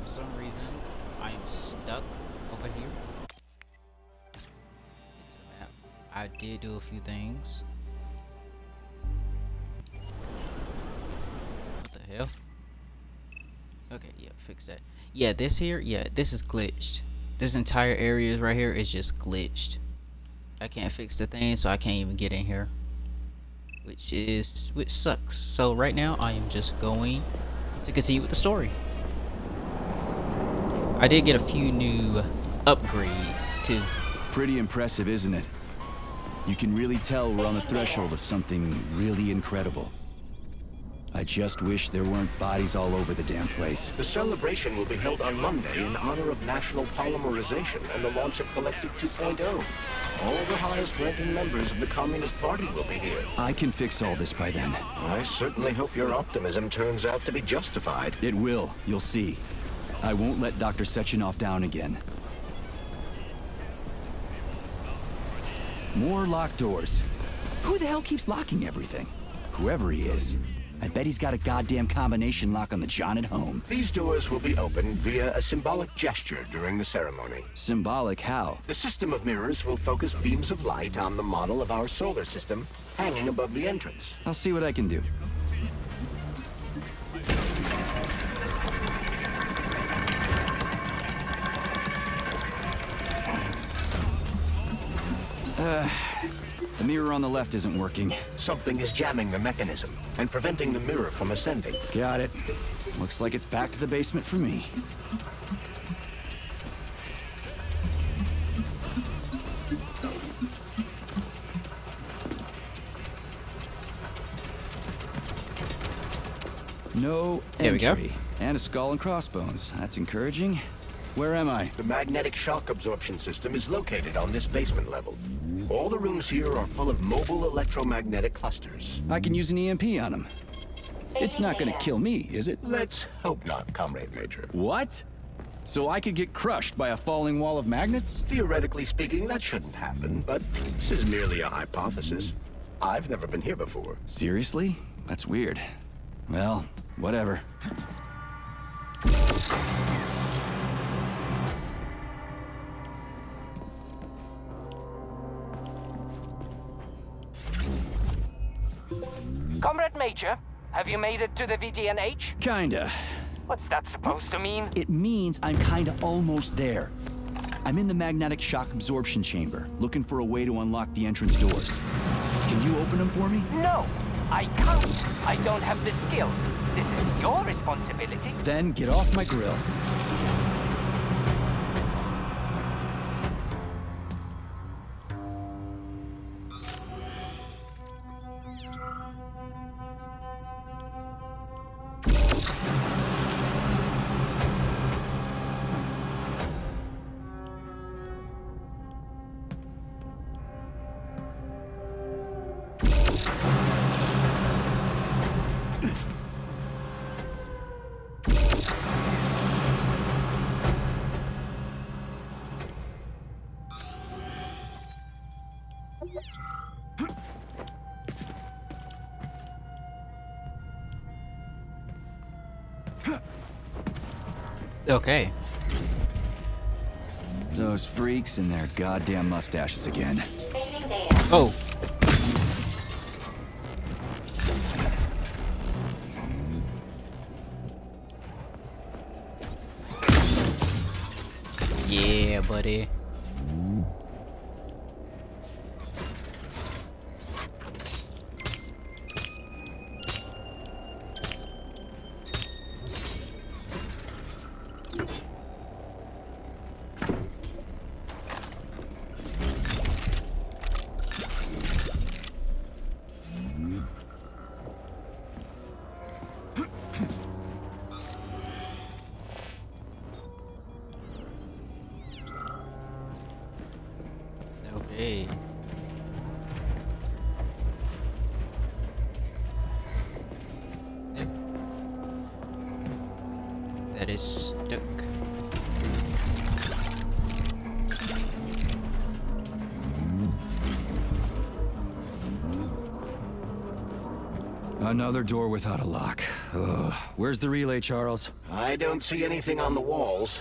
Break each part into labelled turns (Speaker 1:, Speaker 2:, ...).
Speaker 1: For some reason, I am stuck over here. Get to the map. I did do a few things. What the hell? Okay, yeah, fix that. Yeah, this here, yeah, this is glitched. This entire area right here is just glitched. I can't fix the thing, so I can't even get in here, which sucks. So right now, I am just going to continue with the story. I did get a few new upgrades too.
Speaker 2: Pretty impressive, isn't it? You can really tell we're on the threshold of something really incredible. I just wish there weren't bodies all over the damn place.
Speaker 3: The celebration will be held on Monday in honor of National Polymerization and the launch of Collective 2.0. All the highest-ranking members of the Communist Party will be here.
Speaker 2: I can fix all this by then.
Speaker 3: I certainly hope your optimism turns out to be justified.
Speaker 2: It will, you'll see. I won't let Dr. Sechenov down again. More locked doors. Who the hell keeps locking everything? Whoever he is. I bet he's got a goddamn combination lock on the John at home.
Speaker 3: These doors will be opened via a symbolic gesture during the ceremony.
Speaker 2: Symbolic how?
Speaker 3: The system of mirrors will focus beams of light on the model of our solar system hanging above the entrance.
Speaker 2: I'll see what I can do. The mirror on the left isn't working.
Speaker 3: Something is jamming the mechanism and preventing the mirror from ascending.
Speaker 2: Got it. Looks like it's back to the basement for me. No
Speaker 1: There we go.
Speaker 2: entry. And a skull and crossbones. That's encouraging. Where am I?
Speaker 3: The magnetic shock absorption system is located on this basement level. All the rooms here are full of mobile electromagnetic clusters.
Speaker 2: I can use an EMP on him. It's not gonna kill me, is it?
Speaker 3: Let's hope not, Comrade Major.
Speaker 2: What? So I could get crushed by a falling wall of magnets?
Speaker 3: Theoretically speaking, that shouldn't happen, but this is merely a hypothesis. I've never been here before.
Speaker 2: Seriously? That's weird. Well, whatever.
Speaker 4: Comrade Major, have you made it to the VDNH?
Speaker 2: Kinda.
Speaker 4: What's that supposed to mean?
Speaker 2: It means I'm kinda almost there. I'm in the magnetic shock absorption chamber, looking for a way to unlock the entrance doors. Can you open them for me?
Speaker 4: No, I can't. I don't have the skills. This is your responsibility.
Speaker 2: Then get off my grill.
Speaker 1: Okay.
Speaker 2: Those freaks and their goddamn mustaches again.
Speaker 1: Oh. Yeah, buddy. Okay. Yep. That is stuck.
Speaker 2: Another door without a lock. Ugh. Where's the relay, Charles?
Speaker 3: I don't see anything on the walls.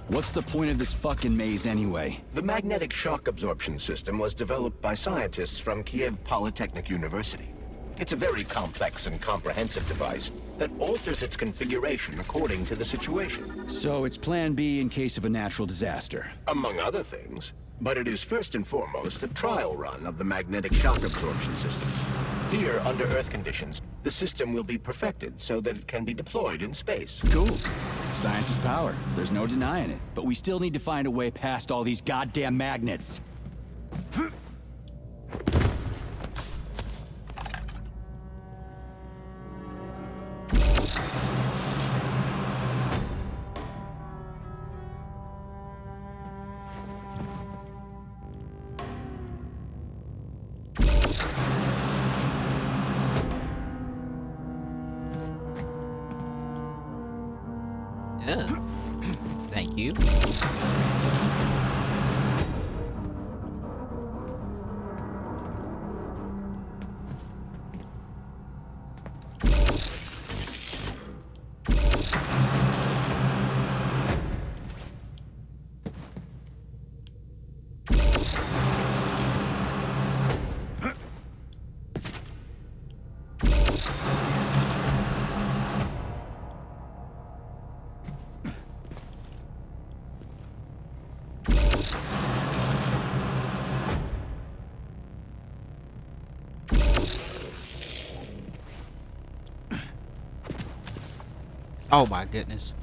Speaker 2: What's the point of this fucking maze anyway?
Speaker 3: The magnetic shock absorption system was developed by scientists from Kiev Polytechnic University. It's a very complex and comprehensive device that alters its configuration according to the situation.
Speaker 2: So it's plan B in case of a natural disaster.
Speaker 3: Among other things. But it is first and foremost a trial run of the magnetic shock absorption system. Here, under Earth conditions, the system will be perfected so that it can be deployed in space.
Speaker 2: Cool. Science is power. There's no denying it. But we still need to find a way past all these goddamn magnets.
Speaker 1: Ugh. Thank you. Oh my goodness.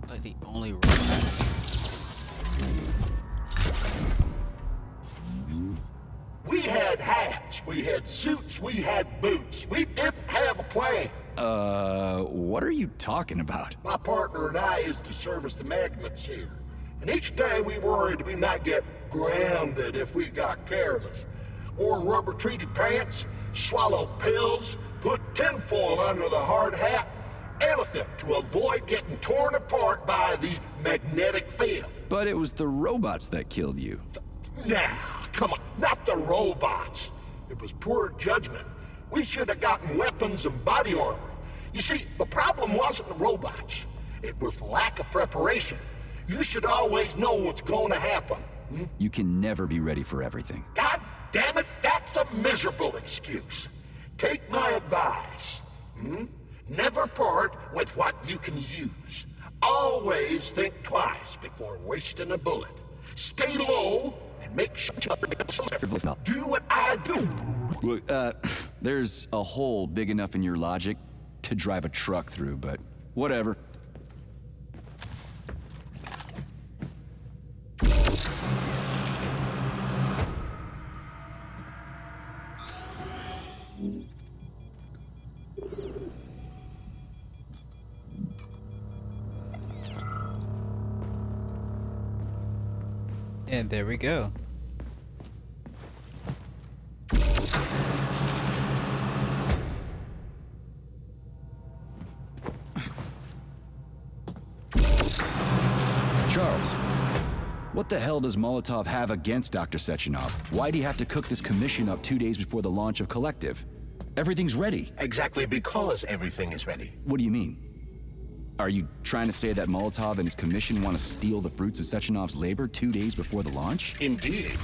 Speaker 1: Like the only room.
Speaker 5: We had hats, we had suits, we had boots. We didn't have a plan.
Speaker 2: What are you talking about?
Speaker 5: My partner and I is to service the magnets here. And each day we worried we might get grounded if we got careless. Wore rubber-treated pants, swallowed pills, put tinfoil under the hard hat, anything to avoid getting torn apart by the magnetic field.
Speaker 2: But it was the robots that killed you.
Speaker 5: Now, come on, not the robots. It was poor judgment. We should have gotten weapons and body armor. You see, the problem wasn't the robots. It was lack of preparation. You should always know what's going to happen.
Speaker 2: You can never be ready for everything.
Speaker 5: God damn it, that's a miserable excuse. Take my advice. Never part with what you can use. Always think twice before wasting a bullet. Stay low and make sure do what I do.
Speaker 2: Look, there's a hole big enough in your logic to drive a truck through, but whatever.
Speaker 1: And there we go.
Speaker 2: Charles, what the hell does Molotov have against Dr. Sechenov? Why'd he have to cook this commission up 2 days before the launch of Collective? Everything's ready.
Speaker 3: Exactly because everything is ready.
Speaker 2: What do you mean? Are you trying to say that Molotov and his commission want to steal the fruits of Sechenov's labor 2 days before the launch?
Speaker 3: Indeed.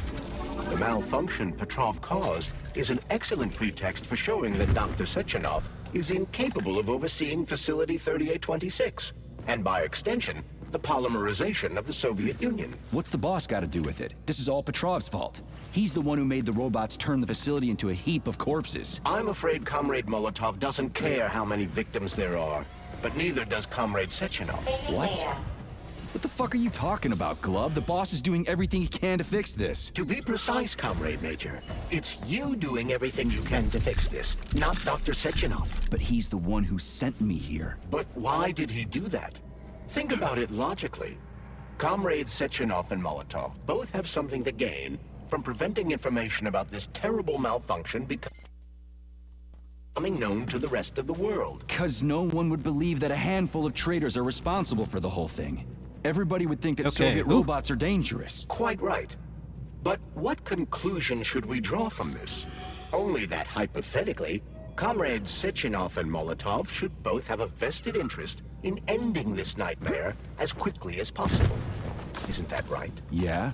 Speaker 3: The malfunction Petrov caused is an excellent pretext for showing that Dr. Sechenov is incapable of overseeing Facility 3826, and by extension, the polymerization of the Soviet Union.
Speaker 2: What's the boss got to do with it? This is all Petrov's fault. He's the one who made the robots turn the facility into a heap of corpses.
Speaker 3: I'm afraid Comrade Molotov doesn't care how many victims there are, but neither does Comrade Sechenov.
Speaker 2: What? What the fuck are you talking about, Glove? The boss is doing everything he can to fix this.
Speaker 3: To be precise, Comrade Major, it's you doing everything you can to fix this, not Dr. Sechenov.
Speaker 2: But he's the one who sent me here.
Speaker 3: But why did he do that? Think about it logically. Comrades Sechenov and Molotov both have something to gain from preventing information about this terrible malfunction becoming known to the rest of the world.
Speaker 2: 'Cause no one would believe that a handful of traitors are responsible for the whole thing. Everybody would think that
Speaker 1: Okay,
Speaker 2: Soviet
Speaker 1: who?
Speaker 2: robots are dangerous.
Speaker 3: Quite right. But what conclusion should we draw from this? Only that hypothetically, Comrades Sechenov and Molotov should both have a vested interest in ending this nightmare as quickly as possible. Isn't that right?
Speaker 2: Yeah?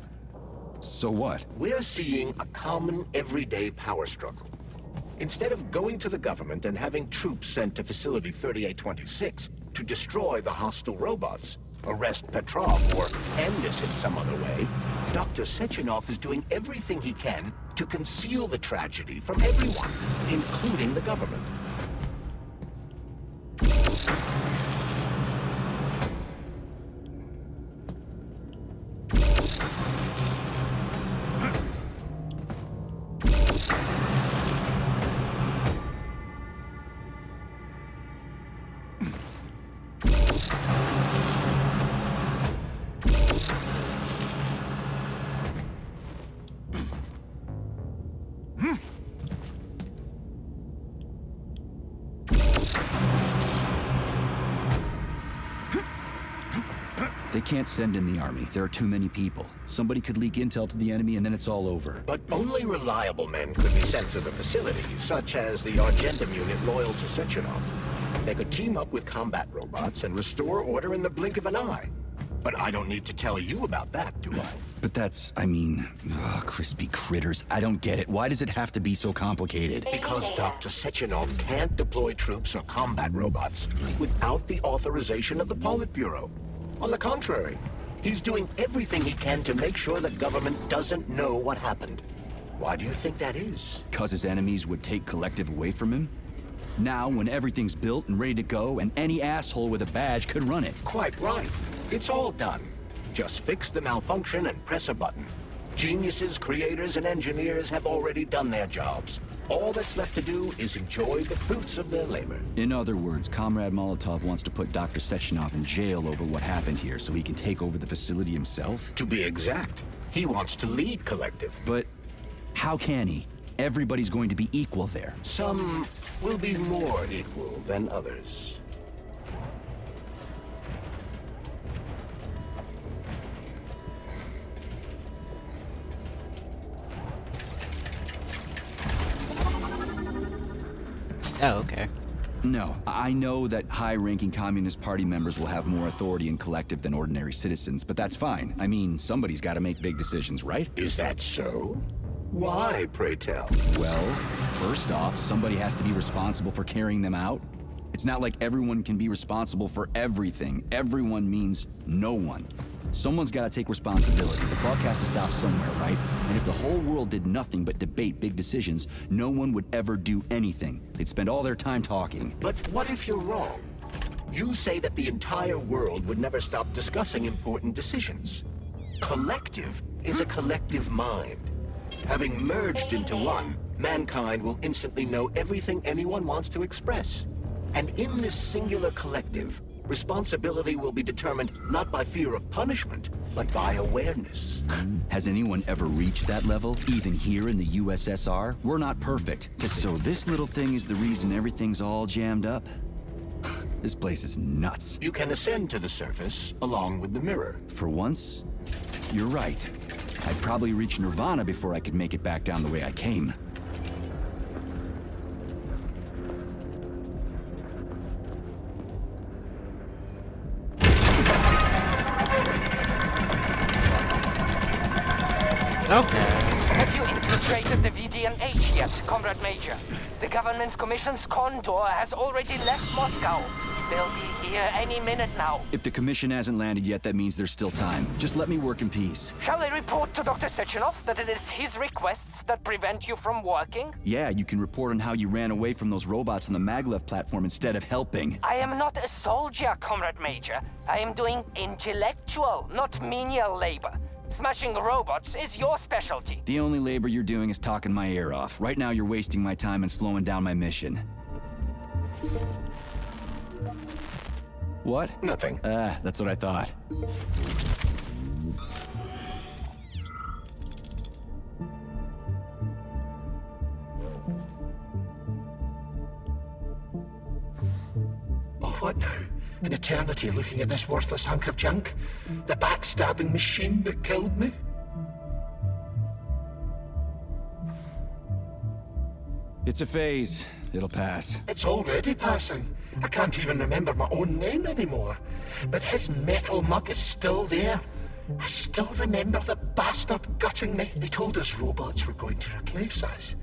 Speaker 2: So what?
Speaker 3: We're seeing a common everyday power struggle. Instead of going to the government and having troops sent to Facility 3826 to destroy the hostile robots, arrest Petrov, or end us in some other way, Dr. Sechenov is doing everything he can to conceal the tragedy from everyone, including the government.
Speaker 2: They can't send in the army. There are too many people. Somebody could leak intel to the enemy and then it's all over.
Speaker 3: But only reliable men could be sent to the facility, such as the Argentum unit loyal to Sechenov. They could team up with combat robots and restore order in the blink of an eye. But I don't need to tell you about that, do I?
Speaker 2: But that's, I mean, crispy critters. I don't get it. Why does it have to be so complicated?
Speaker 3: Because Dr. Sechenov can't deploy troops or combat robots without the authorization of the Politburo. On the contrary, he's doing everything he can to make sure the government doesn't know what happened. Why do you think that is?
Speaker 2: 'Cause his enemies would take Collective away from him? Now, when everything's built and ready to go, and any asshole with a badge could run it.
Speaker 3: Quite right. It's all done. Just fix the malfunction and press a button. Geniuses, creators, and engineers have already done their jobs. All that's left to do is enjoy the fruits of their labor.
Speaker 2: In other words, Comrade Molotov wants to put Dr. Sechenov in jail over what happened here so he can take over the facility himself?
Speaker 3: To be exact, he wants to lead Collective.
Speaker 2: But how can he? Everybody's going to be equal there.
Speaker 3: Some will be more equal than others.
Speaker 1: Oh, okay.
Speaker 2: No, I know that high-ranking Communist Party members will have more authority in Collective than ordinary citizens, but that's fine. I mean, somebody's got to make big decisions, right?
Speaker 3: Is that so? Why, pray tell?
Speaker 2: Well, first off, somebody has to be responsible for carrying them out. It's not like everyone can be responsible for everything. Everyone means no one. Someone's got to take responsibility. The buck has to stop somewhere, right? And if the whole world did nothing but debate big decisions, no one would ever do anything. They'd spend all their time talking.
Speaker 3: But what if you're wrong? You say that the entire world would never stop discussing important decisions. Collective is a collective mind. Having merged into one, mankind will instantly know everything anyone wants to express. And in this singular collective, responsibility will be determined not by fear of punishment, but by awareness.
Speaker 2: Has anyone ever reached that level, even here in the USSR? We're not perfect. So this little thing is the reason everything's all jammed up? This place is nuts.
Speaker 3: You can ascend to the surface along with the mirror.
Speaker 2: For once, you're right. I'd probably reach Nirvana before I could make it back down the way I came.
Speaker 1: Okay.
Speaker 4: Have you infiltrated the VDNH yet, Comrade Major? The government's commission's condor has already left Moscow. They'll be here any minute now.
Speaker 2: If the commission hasn't landed yet, that means there's still time. Just let me work in peace.
Speaker 4: Shall I report to Dr. Sechenov that it is his requests that prevent you from working?
Speaker 2: Yeah, you can report on how you ran away from those robots on the maglev platform instead of helping.
Speaker 4: I am not a soldier, Comrade Major. I am doing intellectual, not menial labor. Smashing robots is your specialty.
Speaker 2: The only labor you're doing is talking my ear off. Right now, you're wasting my time and slowing down my mission. What?
Speaker 3: Nothing.
Speaker 2: That's what I thought.
Speaker 5: Oh, what now? An eternity looking at this worthless hunk of junk? The backstabbing machine that killed me?
Speaker 2: It's a phase. It'll pass.
Speaker 5: It's already passing. I can't even remember my own name anymore. But his metal mug is still there. I still remember the bastard gutting me. They told us robots were going to replace us.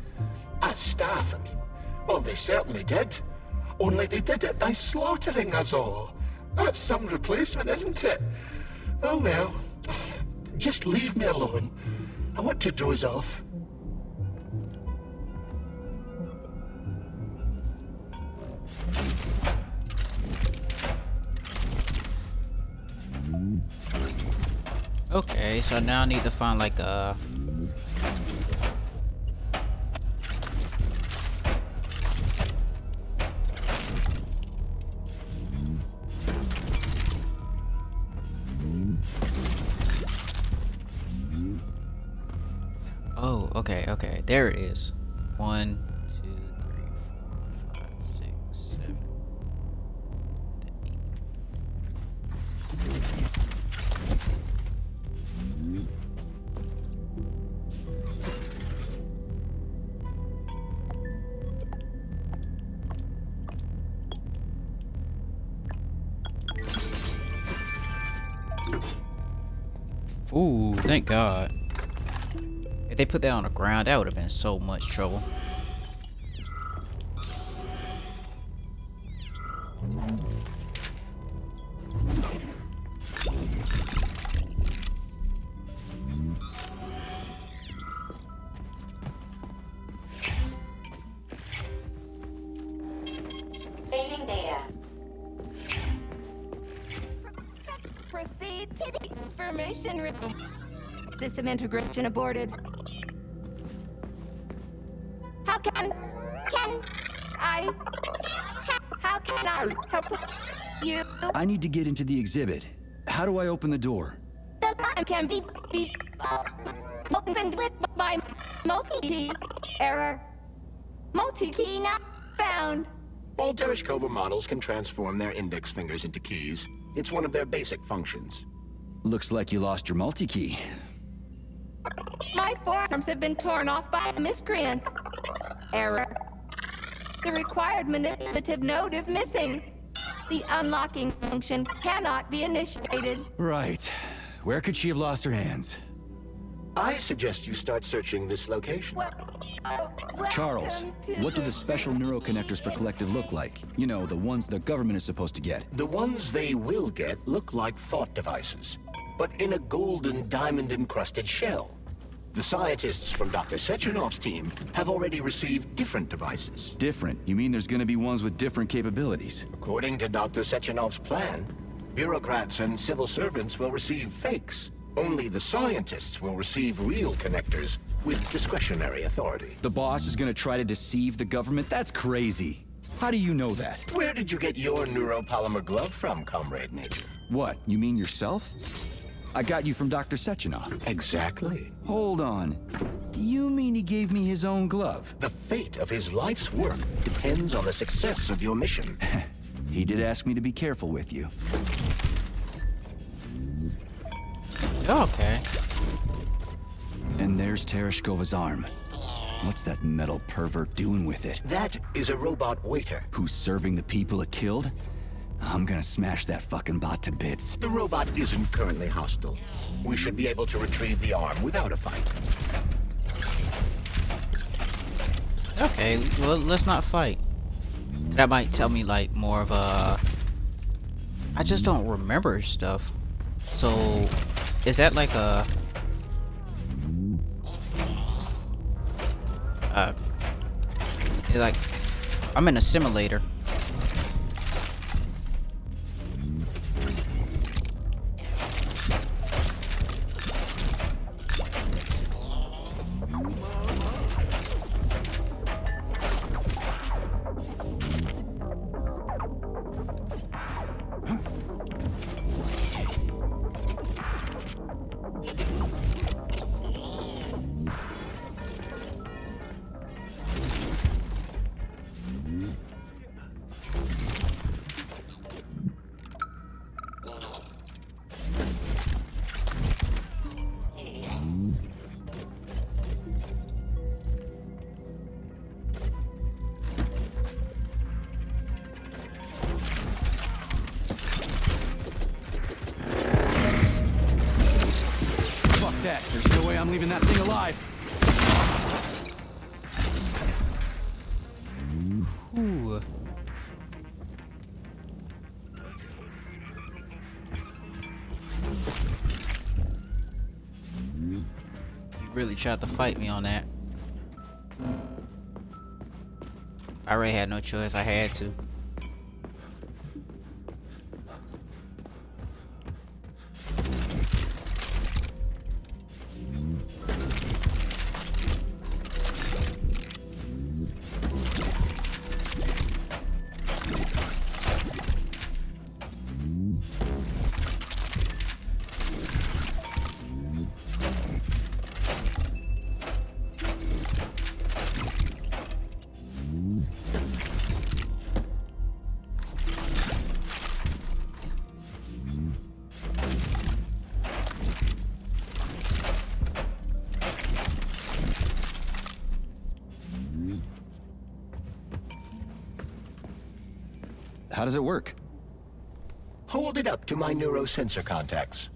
Speaker 5: As staff, I mean. Well, they certainly did. Only they did it by slaughtering us all. That's some replacement, isn't it? Oh well. Just leave me alone. I want to doze off.
Speaker 1: Okay, so now I need to find like a... Oh, okay, there it is. 1, 2, 3, 4, 5, 6, 7, 8. Ooh, thank God. If they put that on the ground, that would have been so much trouble.
Speaker 6: Saving data.
Speaker 7: Proceed to the information room. System integration aborted. How can I help you?
Speaker 2: I need to get into the exhibit. How do I open the door?
Speaker 7: The line can be opened with my multi-key. Error. Multi-key not found.
Speaker 3: All Tereshkova models can transform their index fingers into keys. It's one of their basic functions.
Speaker 2: Looks like you lost your multi-key.
Speaker 7: My forearms have been torn off by miscreants. Error. The required manipulative node is missing. The unlocking function cannot be initiated.
Speaker 2: Right. Where could she have lost her hands?
Speaker 3: I suggest you start searching this location.
Speaker 2: Charles, what do the special neuroconnectors for Collective look like? You know, the ones the government is supposed to get.
Speaker 3: The ones they will get look like thought devices, but in a golden diamond-encrusted shell. The scientists from Dr. Sechenov's team have already received different devices.
Speaker 2: Different? You mean there's gonna be ones with different capabilities?
Speaker 3: According to Dr. Sechenov's plan, bureaucrats and civil servants will receive fakes. Only the scientists will receive real connectors with discretionary authority.
Speaker 2: The boss is gonna try to deceive the government? That's crazy. How do you know that?
Speaker 3: Where did you get your neuropolymer glove from, Comrade Major?
Speaker 2: What, you mean yourself? I got you from Dr. Sechenov.
Speaker 3: Exactly.
Speaker 2: Hold on. You mean he gave me his own glove?
Speaker 3: The fate of his life's work depends on the success of your mission.
Speaker 2: He did ask me to be careful with you.
Speaker 1: Okay.
Speaker 2: And there's Tereshkova's arm. What's that metal pervert doing with it?
Speaker 3: That is a robot waiter.
Speaker 2: Who's serving the people it killed? I'm gonna smash that fucking bot to bits.
Speaker 3: The robot isn't currently hostile. We should be able to retrieve the arm without a fight.
Speaker 1: Okay, well, let's not fight. That might tell me, like, more of a... I just don't remember stuff. So, is that like a... like, I'm in a simulator.
Speaker 2: That. There's no way I'm leaving that thing alive.
Speaker 1: Ooh. You really tried to fight me on that. I already had no choice. I had to.
Speaker 2: How does it work?
Speaker 3: Hold it up to my neurosensor contacts.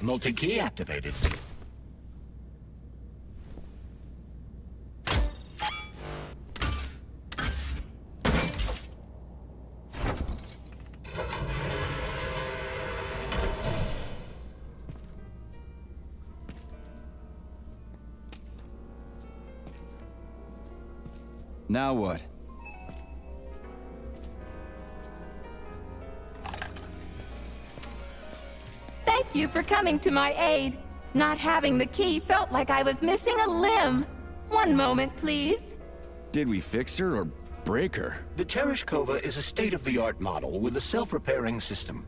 Speaker 3: Multi-key activated.
Speaker 2: Now what?
Speaker 7: Thank you for coming to my aid. Not having the key felt like I was missing a limb. One moment, please.
Speaker 2: Did we fix her or break her?
Speaker 3: The Tereshkova is a state-of-the-art model with a self-repairing system.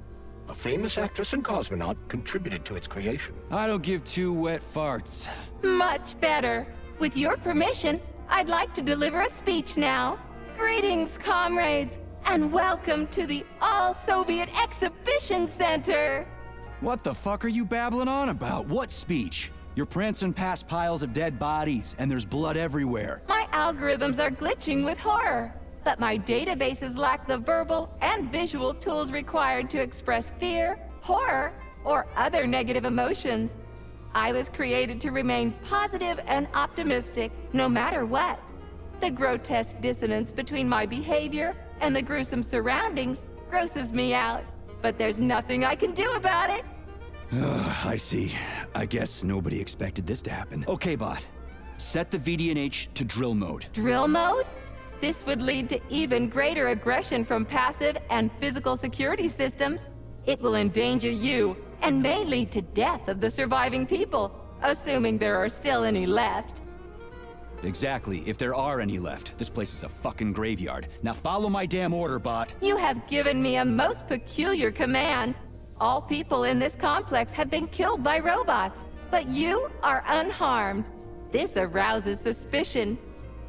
Speaker 3: A famous actress and cosmonaut contributed to its creation.
Speaker 2: I don't give two wet farts.
Speaker 7: Much better. With your permission, I'd like to deliver a speech now. Greetings, comrades, and welcome to the All-Soviet Exhibition Center.
Speaker 2: What the fuck are you babbling on about? What speech? You're prancing past piles of dead bodies, and there's blood everywhere.
Speaker 7: My algorithms are glitching with horror, but my databases lack the verbal and visual tools required to express fear, horror, or other negative emotions. I was created to remain positive and optimistic, no matter what. The grotesque dissonance between my behavior and the gruesome surroundings grosses me out, but there's nothing I can do about it.
Speaker 2: I see. I guess nobody expected this to happen. Okay, bot. Set the VDNH to drill mode.
Speaker 7: Drill mode? This would lead to even greater aggression from passive and physical security systems. It will endanger you and may lead to death of the surviving people, assuming there are still any left.
Speaker 2: Exactly, if there are any left. This place is a fucking graveyard. Now follow my damn order, bot.
Speaker 7: You have given me a most peculiar command. All people in this complex have been killed by robots, but you are unharmed. This arouses suspicion.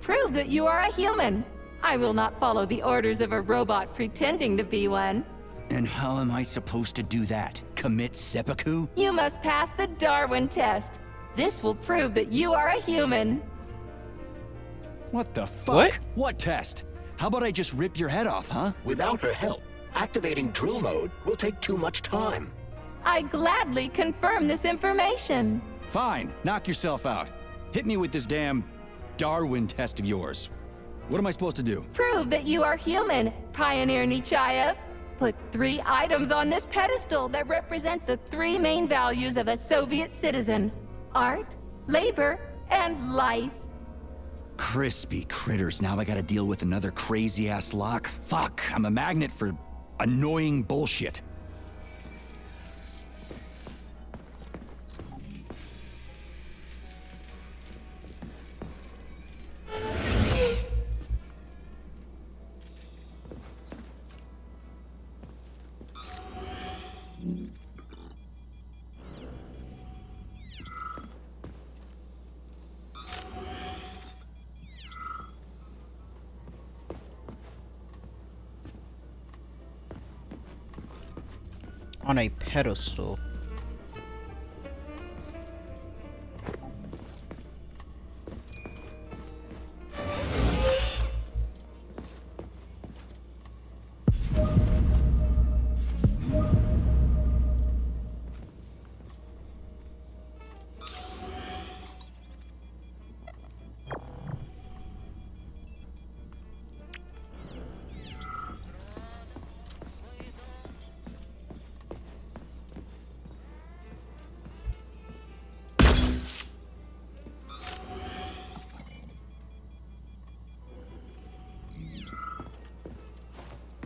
Speaker 7: Prove that you are a human. I will not follow the orders of a robot pretending to be one.
Speaker 2: And how am I supposed to do that? Commit seppuku?
Speaker 7: You must pass the Darwin test. This will prove that you are a human.
Speaker 2: What the fuck?
Speaker 1: What?
Speaker 2: What test? How about I just rip your head off, huh?
Speaker 3: Without her help, activating drill mode will take too much time.
Speaker 7: I gladly confirm this information.
Speaker 2: Fine, knock yourself out. Hit me with this damn Darwin test of yours. What am I supposed to do?
Speaker 7: Prove that you are human, Pioneer Nechayev. Put 3 items on this pedestal that represent the 3 main values of a Soviet citizen: art, labor, and life.
Speaker 2: Crispy critters, now I gotta deal with another crazy-ass lock. Fuck, I'm a magnet for annoying bullshit.
Speaker 1: On a pedestal.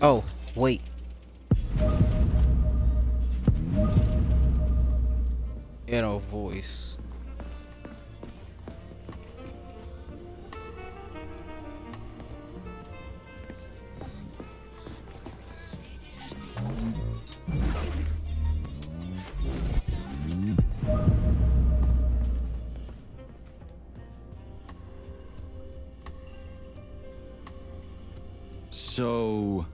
Speaker 1: Oh, wait. Inner voice.
Speaker 2: So,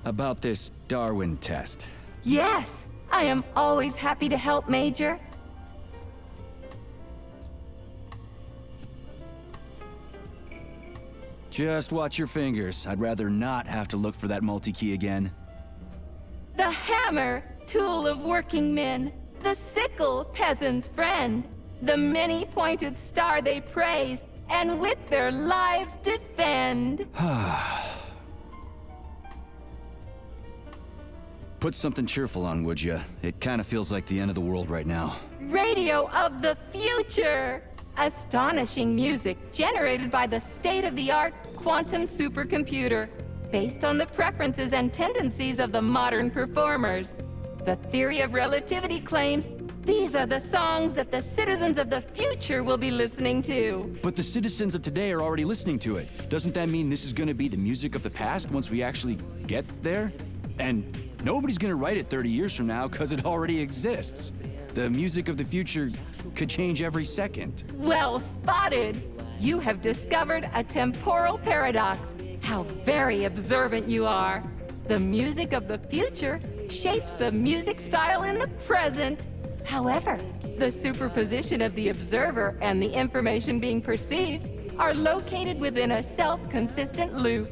Speaker 2: about this Darwin test.
Speaker 7: Yes, I am always happy to help, Major.
Speaker 2: Just watch your fingers. I'd rather not have to look for that multi-key again.
Speaker 7: The hammer, tool of working men. The sickle, peasant's friend. The many-pointed star they praise, and with their lives defend.
Speaker 2: Put something cheerful on, would ya? It kind of feels like the end of the world right now.
Speaker 7: Radio of the future! Astonishing music generated by the state-of-the-art quantum supercomputer, based on the preferences and tendencies of the modern performers. The theory of relativity claims these are the songs that the citizens of the future will be listening to.
Speaker 2: But the citizens of today are already listening to it. Doesn't that mean this is gonna be the music of the past once we actually get there? And nobody's gonna write it 30 years from now because it already exists. The music of the future could change every second.
Speaker 7: Well spotted! You have discovered a temporal paradox. How very observant you are. The music of the future shapes the music style in the present. However, the superposition of the observer and the information being perceived are located within a self-consistent loop.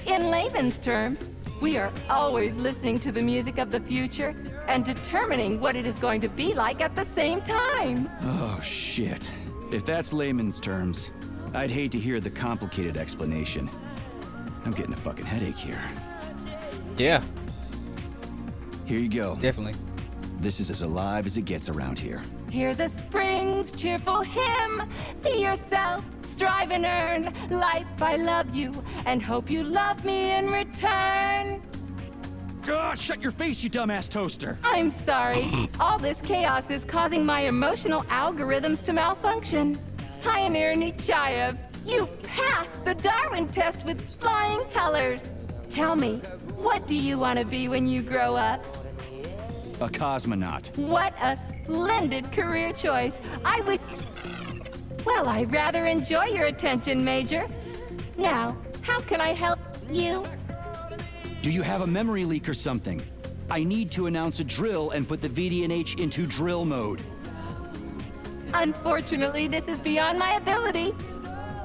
Speaker 7: In layman's terms, we are always listening to the music of the future and determining what it is going to be like at the same time.
Speaker 2: Oh, shit. If that's layman's terms, I'd hate to hear the complicated explanation. I'm getting a fucking headache here.
Speaker 1: Yeah,
Speaker 2: Here you go.
Speaker 1: definitely.
Speaker 2: This is as alive as it gets around here.
Speaker 7: Hear the spring's cheerful hymn. Be yourself, strive and earn. Life, I love you, and hope you love me in return.
Speaker 2: Ah, shut your face, you dumbass toaster!
Speaker 7: I'm sorry. All this chaos is causing my emotional algorithms to malfunction. Pioneer Nechayev, you passed the Darwin test with flying colors. Tell me, what do you want to be when you grow up?
Speaker 2: A cosmonaut.
Speaker 7: What a splendid career choice. Well, I rather enjoy your attention, Major. Now, how can I help you?
Speaker 2: Do you have a memory leak or something? I need to announce a drill and put the VDNH into drill mode.
Speaker 7: Unfortunately, this is beyond my ability.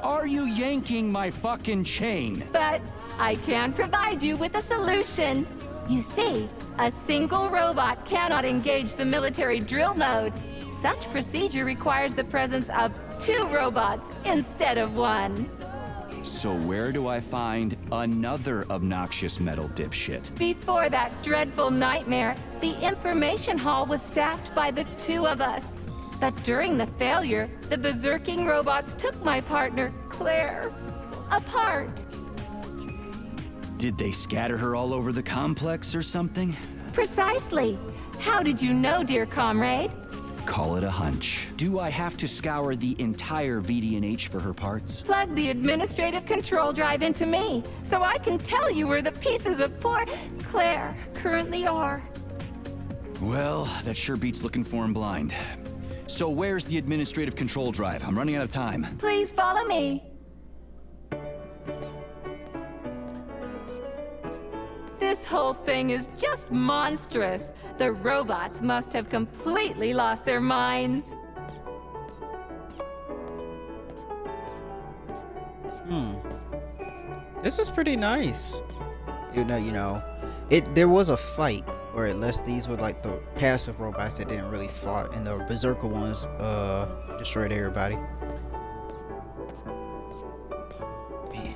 Speaker 2: Are you yanking my fucking chain?
Speaker 7: But I can provide you with a solution. You see, a single robot cannot engage the military drill mode. Such procedure requires the presence of 2 robots instead of 1.
Speaker 2: So where do I find another obnoxious metal dipshit?
Speaker 7: Before that dreadful nightmare, the information hall was staffed by the 2 of us. But during the failure, the berserking robots took my partner, Claire, apart.
Speaker 2: Did they scatter her all over the complex or something?
Speaker 7: Precisely. How did you know, dear comrade?
Speaker 2: Call it a hunch. Do I have to scour the entire VD&H for her parts?
Speaker 7: Plug the administrative control drive into me, so I can tell you where the pieces of poor Claire currently are.
Speaker 2: Well, that sure beats looking for him blind. So where's the administrative control drive? I'm running out of time.
Speaker 7: Please follow me. This whole thing is just monstrous. The robots must have completely lost their minds.
Speaker 1: This is pretty nice. You know, there was a fight, or at least these were like the passive robots that didn't really fight, and the berserker ones destroyed everybody. Man,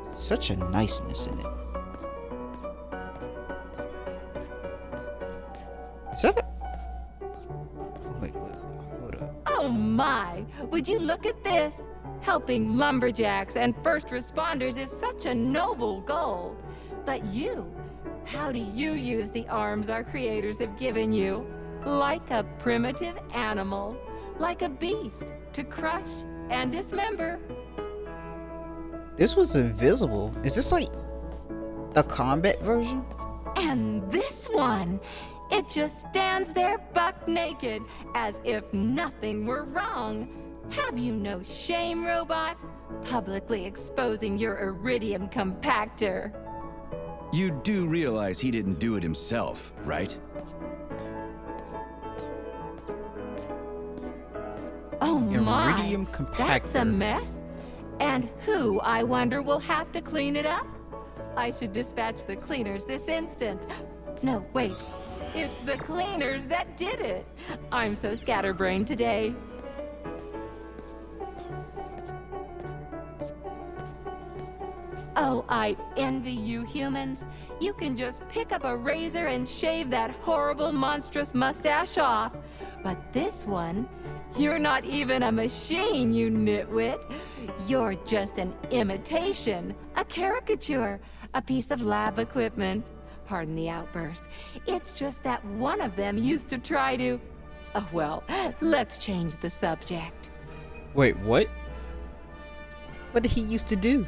Speaker 1: such a niceness in it. Is that a... Wait, hold up.
Speaker 7: Oh my! Would you look at this? Helping lumberjacks and first responders is such a noble goal. But you, how do you use the arms our creators have given you? Like a primitive animal, like a beast, to crush and dismember.
Speaker 1: This was invisible. Is this like the combat version?
Speaker 7: And this one, it just stands there buck naked, as if nothing were wrong. Have you no shame, robot? Publicly exposing your iridium compactor.
Speaker 2: You do realize he didn't do it himself, right?
Speaker 7: Oh my,
Speaker 1: Iridium
Speaker 7: that's a
Speaker 1: compactor.
Speaker 7: mess. And who, I wonder, will have to clean it up? I should dispatch the cleaners this instant. No, wait. It's the cleaners that did it. I'm so scatterbrained today. Oh, I envy you humans. You can just pick up a razor and shave that horrible, monstrous mustache off. But this one, you're not even a machine, you nitwit. You're just an imitation, a caricature, a piece of lab equipment. Pardon the outburst. It's just that one of them used to try to... Oh, well, let's change the subject.
Speaker 1: Wait, what? What did he used to do?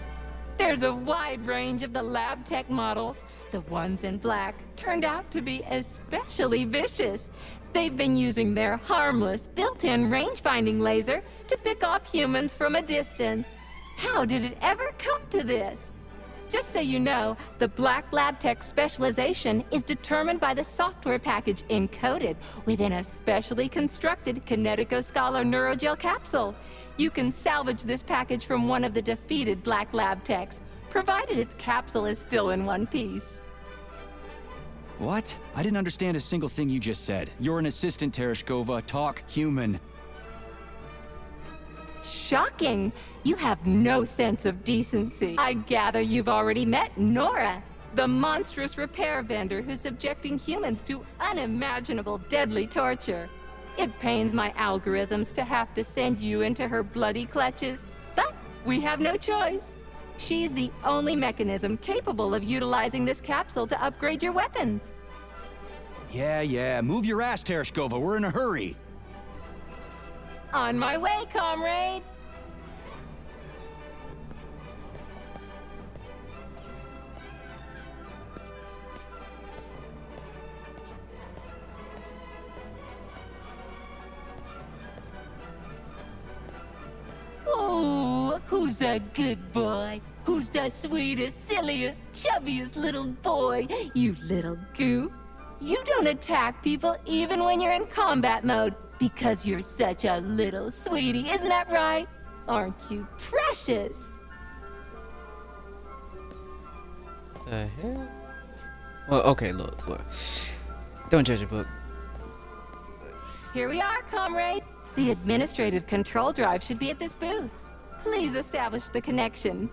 Speaker 7: There's a wide range of the lab tech models. The ones in black turned out to be especially vicious. They've been using their harmless, built-in range-finding laser to pick off humans from a distance. How did it ever come to this? Just so you know, the Black Lab Tech specialization is determined by the software package encoded within a specially constructed Kinetico Scholar Neurogel capsule. You can salvage this package from one of the defeated Black Lab Techs, provided its capsule is still in one piece.
Speaker 2: What? I didn't understand a single thing you just said. You're an assistant, Tereshkova. Talk human.
Speaker 7: Shocking! You have no sense of decency. I gather you've already met Nora, the monstrous repair vendor who's subjecting humans to unimaginable deadly torture. It pains my algorithms to have to send you into her bloody clutches, but we have no choice. She's the only mechanism capable of utilizing this capsule to upgrade your weapons.
Speaker 2: Yeah, move your ass, Tereshkova. We're in a hurry.
Speaker 7: On my way, comrade! Oh, who's a good boy? Who's the sweetest, silliest, chubbiest little boy? You little goof. You don't attack people even when you're in combat mode. Because you're such a little sweetie, isn't that right? Aren't you precious?
Speaker 1: The hell? Well, okay, look. Don't judge a book.
Speaker 7: Here we are, comrade. The administrative control drive should be at this booth. Please establish the connection.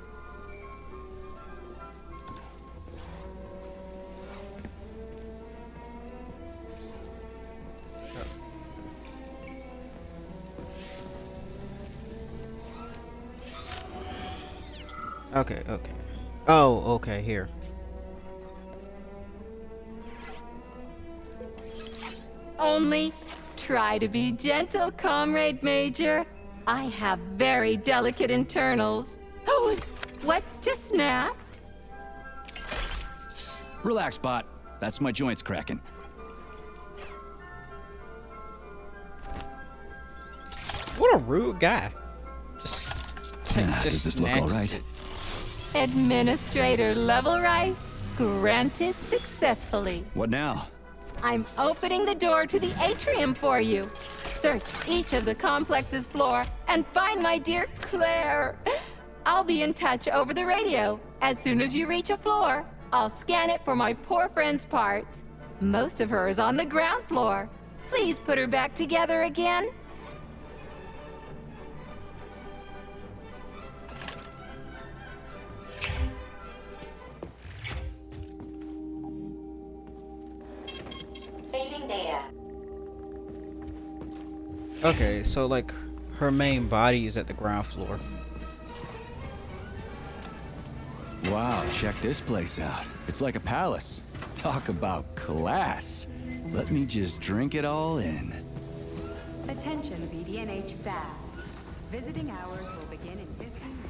Speaker 1: Okay. Oh, okay, here.
Speaker 7: Only try to be gentle, Comrade Major. I have very delicate internals. Oh, what just snapped?
Speaker 2: Relax, bot. That's my joints cracking.
Speaker 1: What a rude guy. Just
Speaker 2: Does this look all
Speaker 1: snatches
Speaker 2: right?
Speaker 1: it.
Speaker 7: Administrator level rights granted successfully.
Speaker 2: What now?
Speaker 7: I'm opening the door to the atrium for you. Search each of the complex's floor and find my dear Claire. I'll be in touch over the radio. As soon as you reach a floor, I'll scan it for my poor friend's parts. Most of her is on the ground floor. Please put her back together again.
Speaker 6: Saving data.
Speaker 1: Okay, so like her main body is at the ground floor.
Speaker 2: Wow, check this place out. It's like a palace. Talk about class. Let me just drink it all in.
Speaker 6: Attention BDNH staff. Visiting hours will begin in 15 minutes.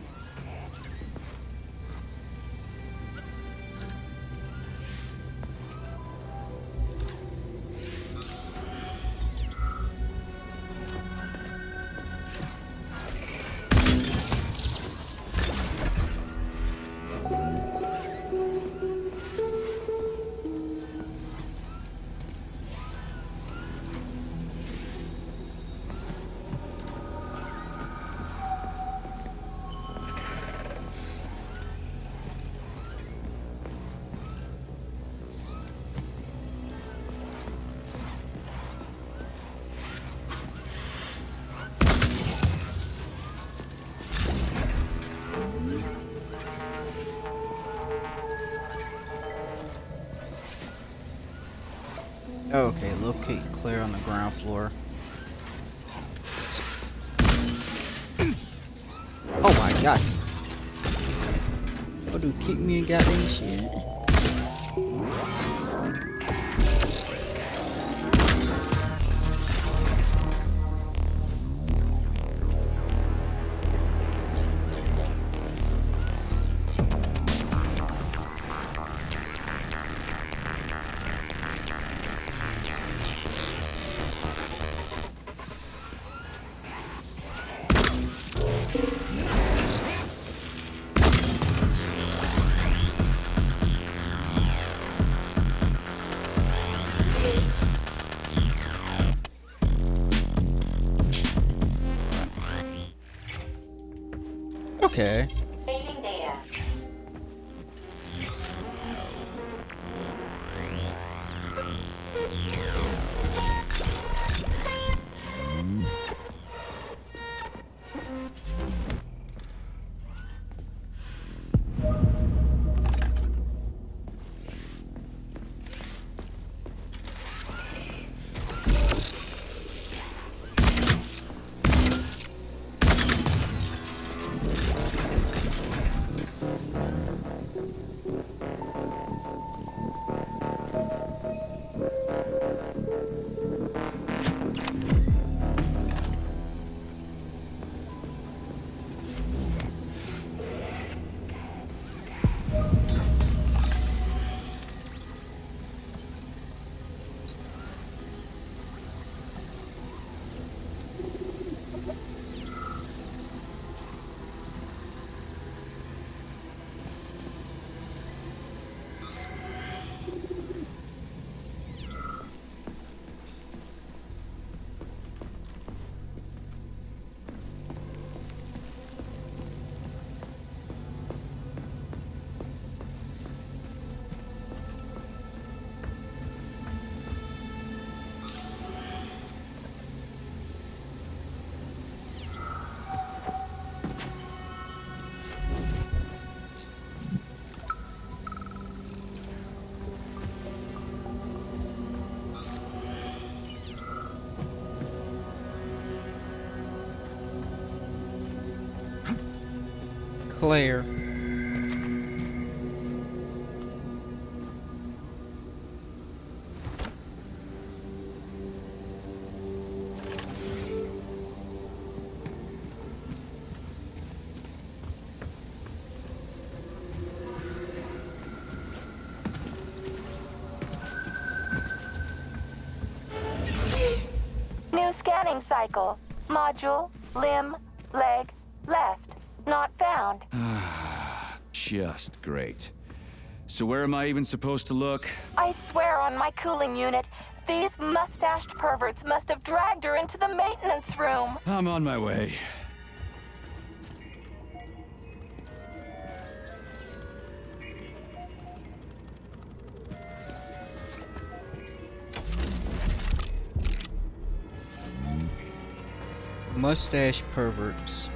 Speaker 1: Okay, locate Claire on the ground floor. Oh my god. Oh, dude, kick me and goddamn shit. Okay.
Speaker 6: Saving data.
Speaker 1: Claire.
Speaker 7: New scanning cycle. Module, limb, leg, left. Not found.
Speaker 2: Just great. So where am I even supposed to look?
Speaker 7: I swear on my cooling unit, these mustached perverts must have dragged her into the maintenance room.
Speaker 2: I'm on my way.
Speaker 1: Mustache perverts.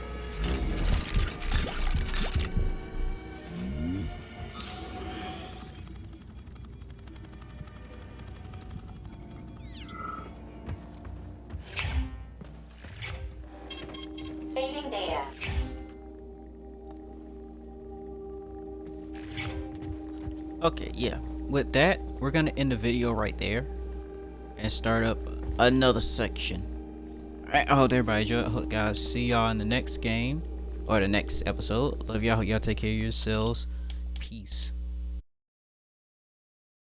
Speaker 8: Saving data.
Speaker 1: Okay, yeah. With that, we're gonna end the video right there and start up another section. Alright, I hope everybody enjoyed. I hope guys see y'all in the next game or the next episode. Love y'all. Hope y'all take care of yourselves. Peace.